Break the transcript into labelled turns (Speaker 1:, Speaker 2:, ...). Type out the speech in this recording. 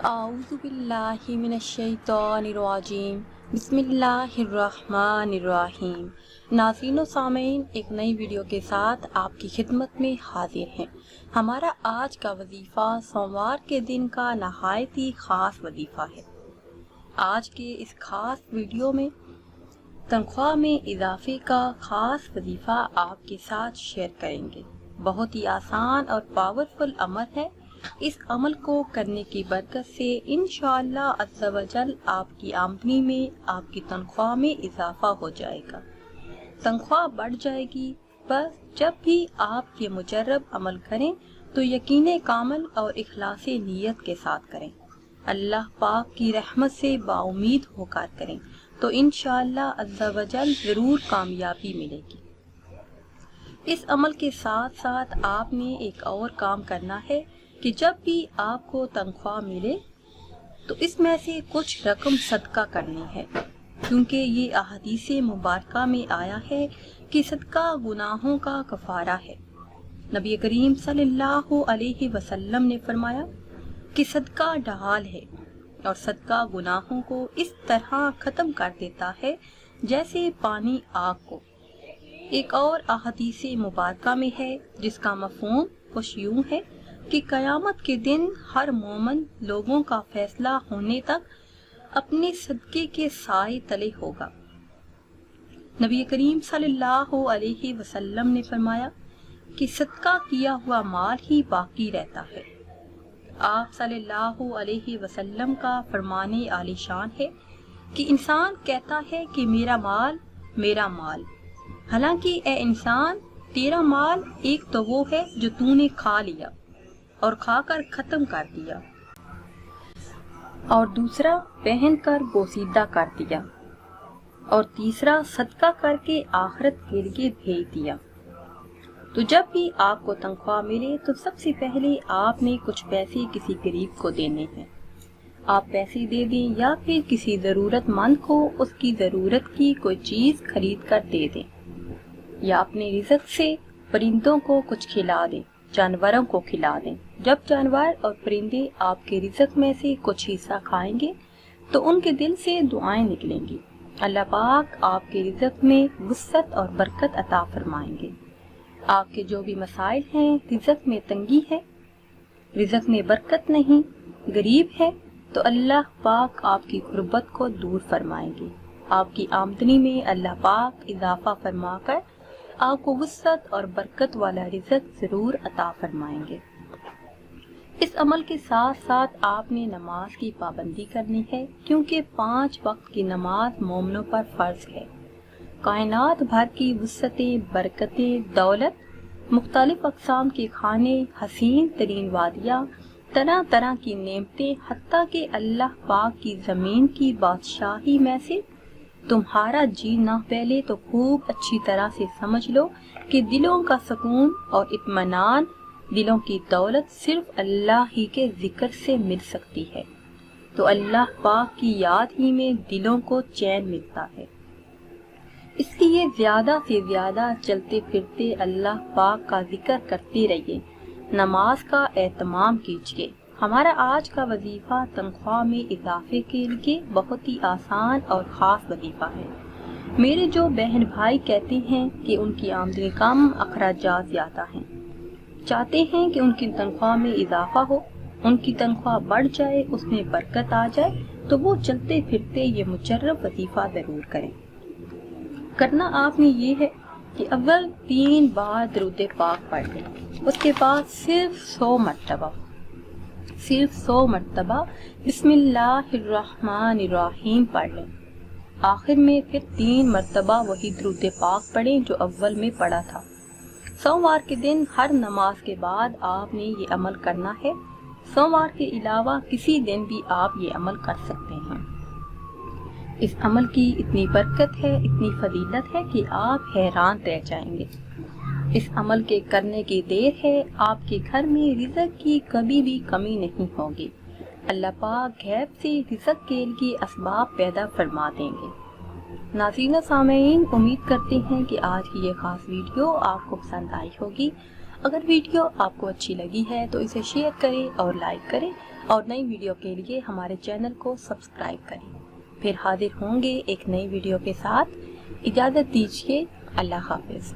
Speaker 1: اعوذ باللہ من الشیطان الرجیم بسم اللہ الرحمن الرحیم۔ ناظرین و سامعین، ایک نئی ویڈیو کے ساتھ آپ کی خدمت میں حاضر ہیں۔ ہمارا آج کا وظیفہ سوموار کے دن کا نہایت ہی خاص وظیفہ ہے۔ آج کے اس خاص ویڈیو میں تنخواہ میں اضافے کا خاص وظیفہ آپ کے ساتھ شیئر کریں گے۔ بہت ہی آسان اور پاورفل عمل ہے۔ اس عمل کو کرنے کی برکت سے انشاءاللہ عز و جل آپ کی آمدنی میں، آپ کی تنخواہ میں اضافہ ہو جائے گا، تنخواہ بڑھ جائے گی۔ بس جب بھی آپ یہ مجرب عمل کریں تو یقین کامل اور اخلاص نیت کے ساتھ کریں، اللہ پاک کی رحمت سے باامید ہو کر کریں تو انشاءاللہ عز و جل ضرور کامیابی ملے گی۔ اس عمل کے ساتھ ساتھ آپ نے ایک اور کام کرنا ہے کہ جب بھی آپ کو تنخواہ ملے تو اس میں سے کچھ رقم صدقہ کرنی ہے، کیونکہ یہ احادیث مبارکہ میں آیا ہے کہ صدقہ گناہوں کا کفارہ ہے۔ نبی کریم صلی اللہ علیہ وسلم نے فرمایا کہ صدقہ ڈھال ہے اور صدقہ گناہوں کو اس طرح ختم کر دیتا ہے جیسے پانی آگ کو۔ ایک اور احادیث مبارکہ میں ہے جس کا مفہوم کچھ یوں ہے کہ قیامت کے دن ہر مومن لوگوں کا فیصلہ ہونے تک اپنے صدقے کے سائے تلے ہوگا۔ نبی کریم صلی اللہ علیہ وسلم نے فرمایا کہ صدقہ کیا ہوا مال ہی باقی رہتا ہے۔ آپ صلی اللہ علیہ وسلم کا فرمان عالی شان ہے کہ انسان کہتا ہے کہ میرا مال میرا مال، حالانکہ اے انسان تیرا مال ایک تو وہ ہے جو تو نے کھا لیا اور کھا کر ختم کر دیا، اور دوسرا پہن کر بوسیدہ کر دیا، اور تیسرا صدقہ کر کے آخرت کے لیے بھیج دیا۔ تو جب بھی آپ کو تنخواہ ملے تو سب سے پہلے آپ نے کچھ پیسے کسی غریب کو دینے ہیں۔ آپ پیسے دے دیں یا پھر کسی ضرورت مند کو اس کی ضرورت کی کوئی چیز خرید کر دے دیں، یا اپنے رزق سے پرندوں کو کچھ کھلا دیں، جانوروں کو کھلا دیں۔ جب جانور اور پرندے آپ کے رزق میں سے کچھ حصہ کھائیں گے تو ان کے دل سے دعائیں نکلیں گی، اللہ پاک آپ کے رزق میں وسعت اور برکت عطا فرمائیں گے۔ آپ کے جو بھی مسائل ہیں، رزق میں تنگی ہے، رزق میں برکت نہیں، غریب ہے، تو اللہ پاک آپ کی غربت کو دور فرمائیں گے۔ آپ کی آمدنی میں اللہ پاک اضافہ فرما کر آپ کو وسعت اور برکت والا رزق ضرور عطا فرمائیں گے۔ اس عمل کے ساتھ ساتھ آپ نے نماز کی پابندی کرنی ہے، کیونکہ 5 وقت کی نماز مومنوں پر فرض ہے۔ کائنات بھر کی وسعتیں، برکتیں، دولت، مختلف اقسام کے کھانے، حسین ترین وادیاں، طرح طرح کی نعمتیں، حتیٰ کہ اللہ پاک کی زمین کی بادشاہی میں سے تمہارا جی نہ پہلے تو خوب اچھی طرح سے سمجھ لو کہ دلوں کا سکون اور اطمینان، دلوں کی دولت صرف اللہ ہی کے ذکر سے مل سکتی ہے۔ تو اللہ پاک کی یاد ہی میں دلوں کو چین ملتا ہے۔ اس لیے زیادہ سے زیادہ چلتے پھرتے اللہ پاک کا ذکر کرتے رہیے، نماز کا اہتمام کیجیے۔ ہمارا آج کا وظیفہ تنخواہ میں اضافے کے لیے بہت ہی آسان اور خاص وظیفہ ہے۔ میرے جو بہن بھائی کہتے ہیں کہ ان کی آمدنی کم، اخراجات زیادہ ہیں، چاہتے ہیں کہ ان کی تنخواہ میں اضافہ ہو، ان کی تنخواہ بڑھ جائے، اس میں برکت آ جائے، تو وہ چلتے پھرتے یہ مجرب وظیفہ ضرور کریں۔ کرنا آپ نے یہ ہے کہ اول 3 بار درود پاک پڑھ لیں، اس کے بعد صرف 100 مرتبہ بسم اللہ الرحمن الرحیم پڑھ لیں۔ آخر میں پھر 3 مرتبہ وہی درود پاک پڑھیں جو اول میں پڑھا تھا۔ سوموار کے دن ہر نماز کے بعد آپ نے یہ عمل کرنا ہے۔ سوموار کے علاوہ کسی دن بھی آپ یہ عمل کر سکتے ہیں۔ اس عمل کی اتنی برکت ہے، اتنی فضیلت ہے کہ آپ حیران رہ جائیں گے۔ اس عمل کے کرنے کی دیر ہے، آپ کے گھر میں رزق کی کبھی بھی کمی نہیں ہوگی۔ اللہ پاک غیب سے رزق کے لیے اسباب پیدا فرما دیں گے۔ ناظرین و سامعین، امید کرتے ہیں کہ آج کی یہ خاص ویڈیو آپ کو پسند آئی ہوگی۔ اگر ویڈیو آپ کو اچھی لگی ہے تو اسے شیئر کریں اور لائک کریں، اور نئی ویڈیو کے لیے ہمارے چینل کو سبسکرائب کریں۔ پھر حاضر ہوں گے ایک نئی ویڈیو کے ساتھ۔ اجازت دیجیے، اللہ حافظ۔